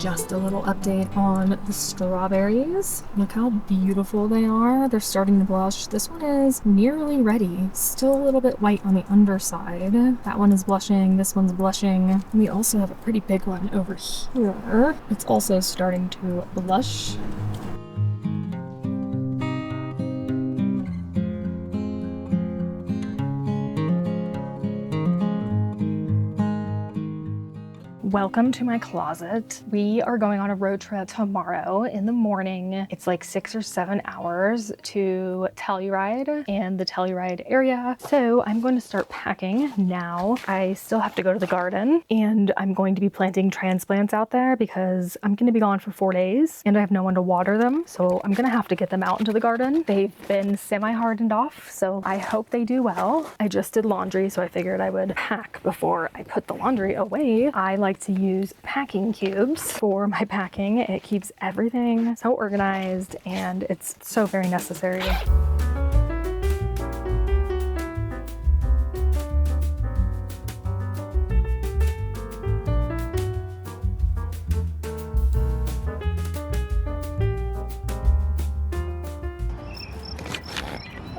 just a little update on the strawberries. Look how beautiful they are. They're starting to blush. This one is nearly ready. Still a little bit white on the underside. That one is blushing. This one's blushing. We also have a pretty big one over here. It's also starting to blush. Welcome to my closet. We are going on a road trip tomorrow in the morning. It's like 6 or 7 hours to Telluride and the Telluride area. So I'm going to start packing now. I still have to go to the garden and I'm going to be planting transplants out there because I'm going to be gone for 4 days and I have no one to water them. So I'm going to have to get them out into the garden. They've been semi-hardened off, so I hope they do well. I just did laundry, so I figured I would pack before I put the laundry away. I like to use packing cubes for my packing. It keeps everything so organized and it's so very necessary.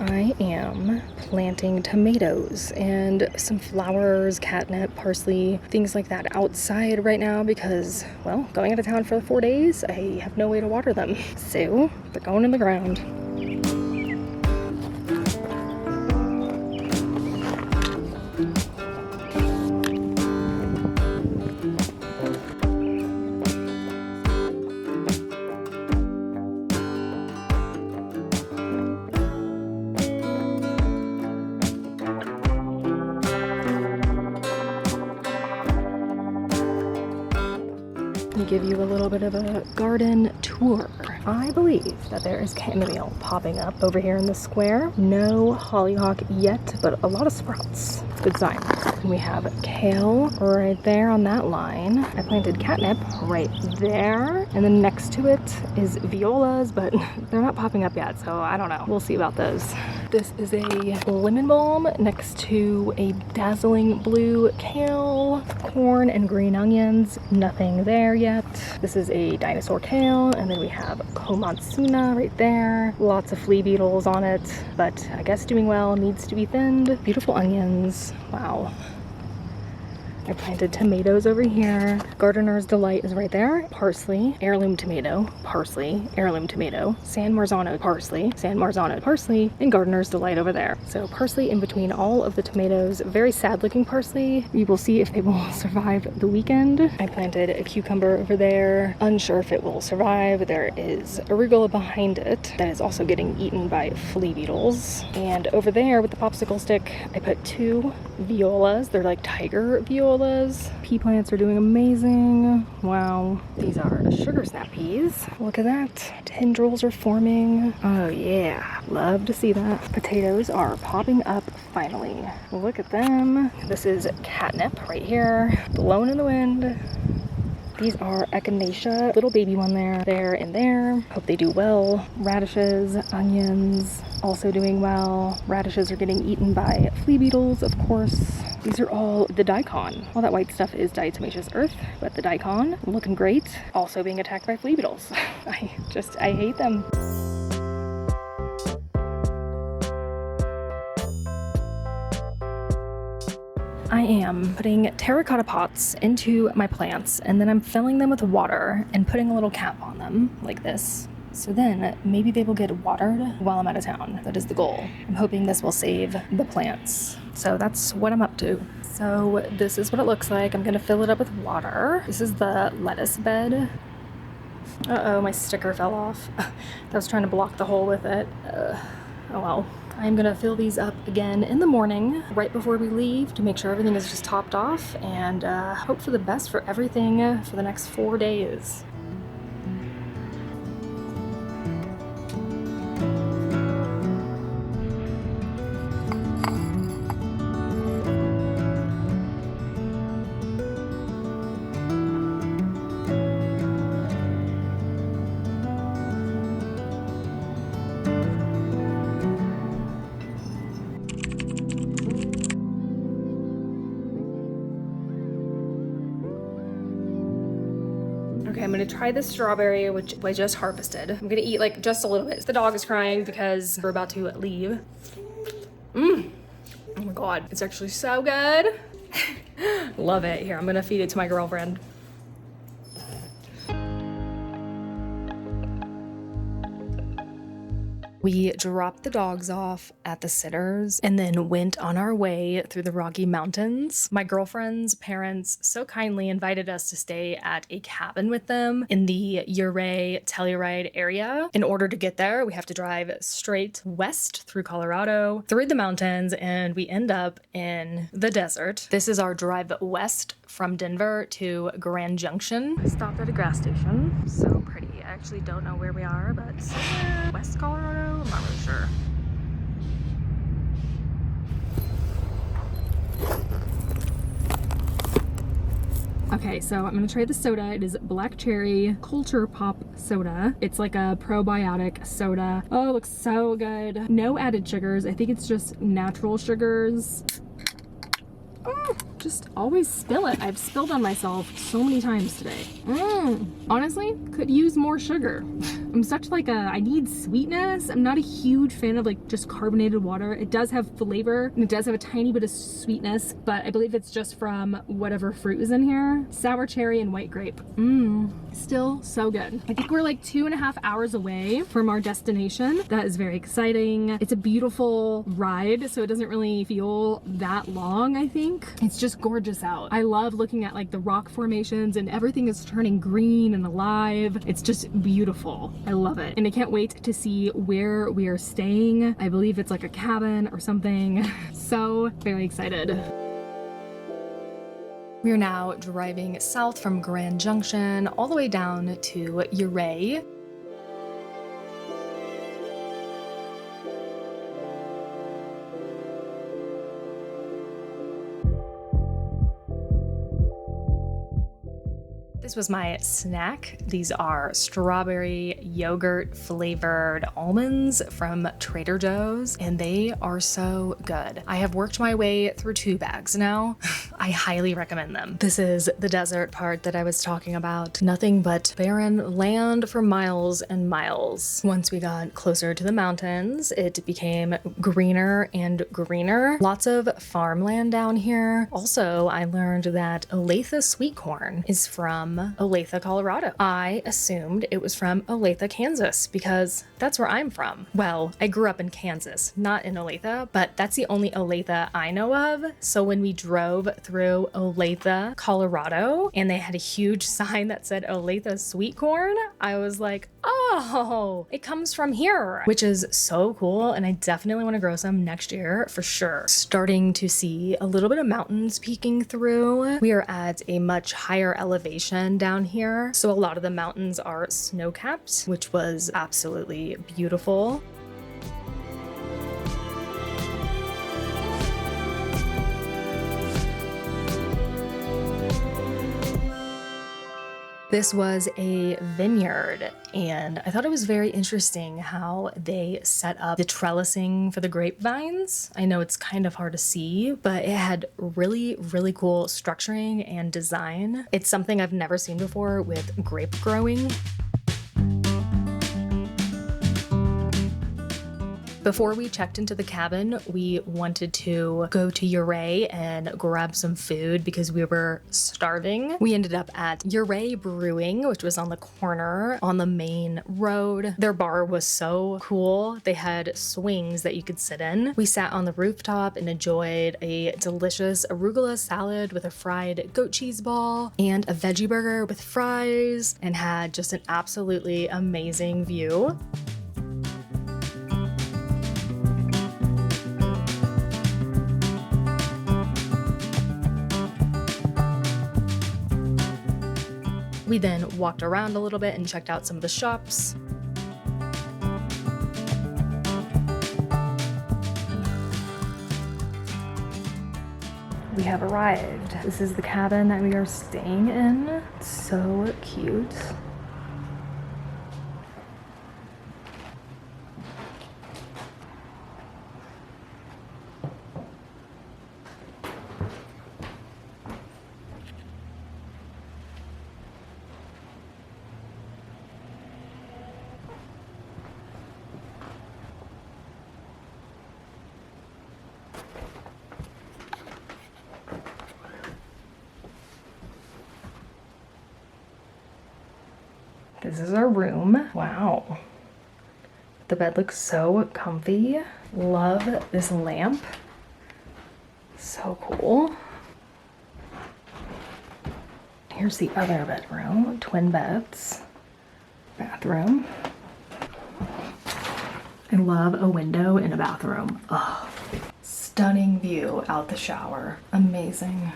I am planting tomatoes and some flowers, catnip, parsley, things like that outside right now because, well, going out of town for 4 days, I have no way to water them. So they're going in the ground. Give you a little bit of a garden tour. I believe that there is chamomile popping up over here in the square. No hollyhock yet, but a lot of sprouts. Good sign. And we have kale right there on that line. I planted catnip right there. And then next to it is violas, but they're not popping up yet, so I don't know. We'll see about those. This is a lemon balm next to a dazzling blue kale, corn and green onions. Nothing there yet. This is a dinosaur kale, and then we have komatsuna right there. Lots of flea beetles on it, but I guess doing well, needs to be thinned. Beautiful onions. Wow. I planted tomatoes over here. Gardener's Delight is right there. Parsley, heirloom tomato, parsley, heirloom tomato, San Marzano parsley, San Marzano parsley, and Gardener's Delight over there. So parsley in between all of the tomatoes. Very sad looking parsley. We will see if they will survive the weekend. I planted a cucumber over there. Unsure if it will survive. There is arugula behind it that is also getting eaten by flea beetles. And over there with the popsicle stick, I put 2 violas. They're like tiger violas. Pea plants are doing amazing. Wow. These are sugar snap peas. Look at that. Tendrils are forming. Oh yeah. Love to see that. Potatoes are popping up finally. Look at them. This is catnip right here. Blowing in the wind. These are echinacea, little baby one there, and there. Hope they do well. Radishes, onions, also doing well. Radishes are getting eaten by flea beetles, of course. These are all the daikon. All that white stuff is diatomaceous earth, but the daikon looking great. Also being attacked by flea beetles. I hate them. I am putting terracotta pots into my plants and then I'm filling them with water and putting a little cap on them like this. So then maybe they will get watered while I'm out of town. That is the goal. I'm hoping this will save the plants. So that's what I'm up to. So this is what it looks like. I'm gonna fill it up with water. This is the lettuce bed. Uh-oh, my sticker fell off. I was trying to block the hole with it. Oh well. I'm gonna fill these up again in the morning, right before we leave, to make sure everything is just topped off, and hope for the best for everything for the next 4 days. I'm gonna try this strawberry, which I just harvested. I'm gonna eat like just a little bit. The dog is crying because we're about to leave. Oh my God, it's actually so good. Love it. Here, I'm gonna feed it to my girlfriend. We dropped the dogs off at the sitters and then went on our way through the Rocky Mountains. My girlfriend's parents so kindly invited us to stay at a cabin with them in the Ouray, Telluride area. In order to get there, we have to drive straight west through Colorado, through the mountains, and we end up in the desert. This is our drive west from Denver to Grand Junction. Stopped at a gas station. So pretty. I actually don't know where we are, but somewhere West Colorado? I'm not really sure. Okay, so I'm gonna try the soda. It is black cherry culture pop soda. It's like a probiotic soda. Oh, it looks so good. No added sugars. I think it's just natural sugars. Oh, just always spill it. I've spilled on myself so many times today. Honestly, could use more sugar. I'm such like I need sweetness. I'm not a huge fan of like just carbonated water. It does have flavor and it does have a tiny bit of sweetness, but I believe it's just from whatever fruit is in here. Sour cherry and white grape. Still so good. I think we're like 2.5 hours away from our destination. That is very exciting. It's a beautiful ride, so it doesn't really feel that long, I think. It's just gorgeous out. I love looking at like the rock formations and everything is turning green and alive. It's just beautiful. I love it. And I can't wait to see where we are staying. I believe it's like a cabin or something. So very excited. We are now driving south from Grand Junction all the way down to Ouray. This was my snack. These are strawberry yogurt flavored almonds from Trader Joe's, and they are so good. I have worked my way through 2 bags now. I highly recommend them. This is the desert part that I was talking about. Nothing but barren land for miles and miles. Once we got closer to the mountains, it became greener and greener. Lots of farmland down here. Also, I learned that Olathe sweet corn is from Olathe, Colorado. I assumed it was from Olathe, Kansas, because that's where I'm from. Well, I grew up in Kansas, not in Olathe, but that's the only Olathe I know of. So when we drove through Olathe, Colorado, and they had a huge sign that said Olathe sweet corn, I was like, oh, it comes from here, which is so cool. And I definitely want to grow some next year for sure. Starting to see a little bit of mountains peeking through. We are at a much higher elevation down here, so a lot of the mountains are snow-capped, which was absolutely beautiful. This was a vineyard, and I thought it was very interesting how they set up the trellising for the grapevines. I know it's kind of hard to see, but it had really, really cool structuring and design. It's something I've never seen before with grape growing. Before we checked into the cabin, we wanted to go to Ouray and grab some food because we were starving. We ended up at Ouray Brewing, which was on the corner on the main road. Their bar was so cool. They had swings that you could sit in. We sat on the rooftop and enjoyed a delicious arugula salad with a fried goat cheese ball and a veggie burger with fries, and had just an absolutely amazing view. We then walked around a little bit and checked out some of the shops. We have arrived. This is the cabin that we are staying in. It's so cute. This is our room. Wow. The bed looks so comfy. Love this lamp. So cool. Here's the other bedroom. Twin beds. Bathroom. I love a window in a bathroom. Oh, stunning view out the shower. Amazing.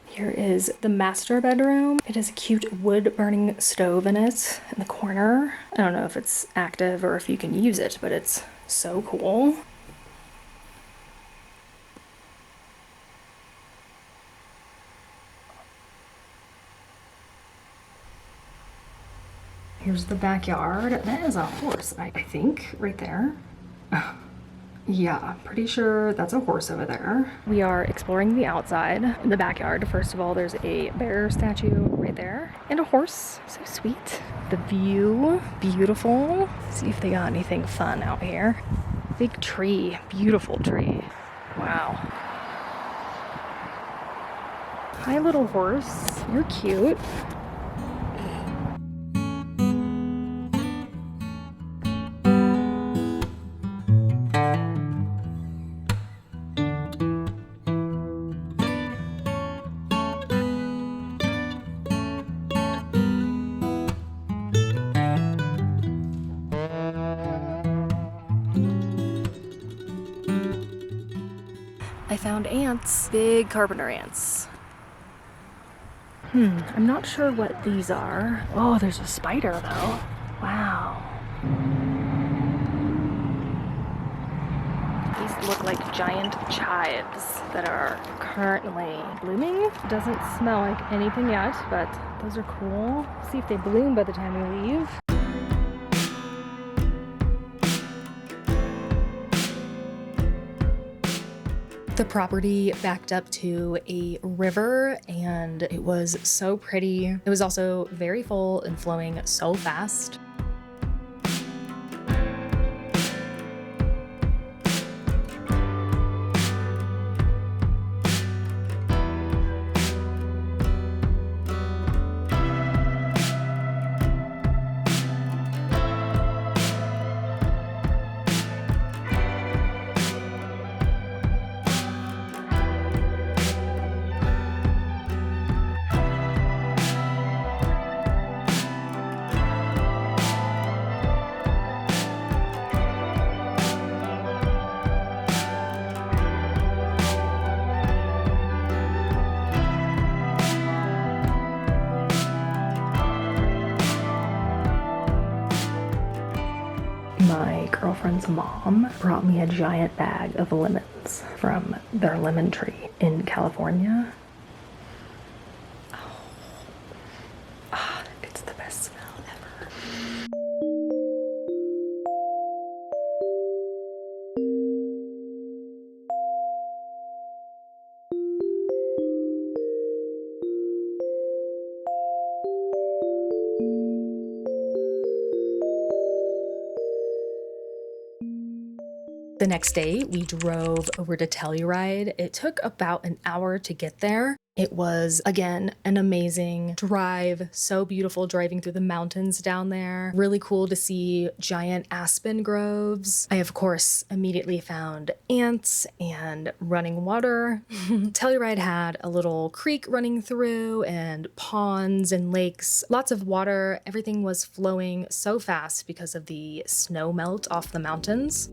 Here is the master bedroom. It has a cute wood burning stove in it in the corner. I don't know if it's active or if you can use it, but it's so cool. Here's the backyard. That is a horse, I think, right there. Yeah, pretty sure that's a horse over there. We are exploring the outside, the backyard. First of all, there's a bear statue right there and a horse. So sweet. The view, beautiful. See if they got anything fun out here. Big tree, beautiful tree. Wow. Hi, little horse. You're cute. I found ants, big carpenter ants. I'm not sure what these are. Oh, there's a spider though. Wow. These look like giant chives that are currently blooming. Doesn't smell like anything yet, but those are cool. See if they bloom by the time we leave. The property backed up to a river and it was so pretty. It was also very full and flowing so fast. My girlfriend's mom brought me a giant bag of lemons from their lemon tree in California. It's the best smell ever. The next day, we drove over to Telluride. It took about an hour to get there. It was, again, an amazing drive. So beautiful driving through the mountains down there. Really cool to see giant aspen groves. I, of course, immediately found ants and running water. Telluride had a little creek running through and ponds and lakes. Lots of water. Everything was flowing so fast because of the snow melt off the mountains.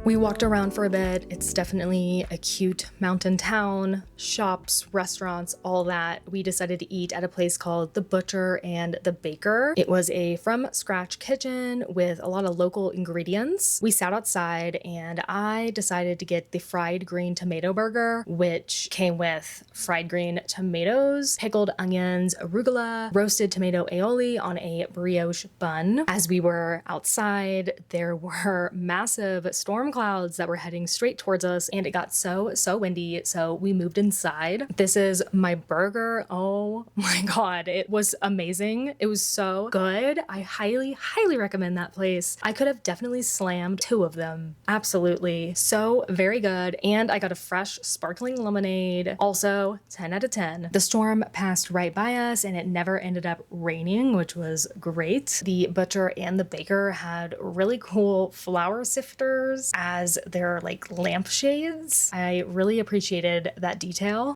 We walked around for a bit. It's definitely a cute mountain town, shops, restaurants, all that. We decided to eat at a place called The Butcher and the Baker. It was a from scratch kitchen with a lot of local ingredients. We sat outside and I decided to get the fried green tomato burger, which came with fried green tomatoes, pickled onions, arugula, roasted tomato aioli on a brioche bun. As we were outside, there were massive storm clouds that were heading straight towards us, and it got so windy, so we moved inside. This is my burger. Oh my god, it was amazing. It was so good. I highly recommend that place. I could have definitely slammed 2 of them. Absolutely. So very good. And I got a fresh sparkling lemonade. Also 10 out of 10. The storm passed right by us and it never ended up raining, which was great. The Butcher and the Baker had really cool flour sifters as their like lampshades. I really appreciated that detail.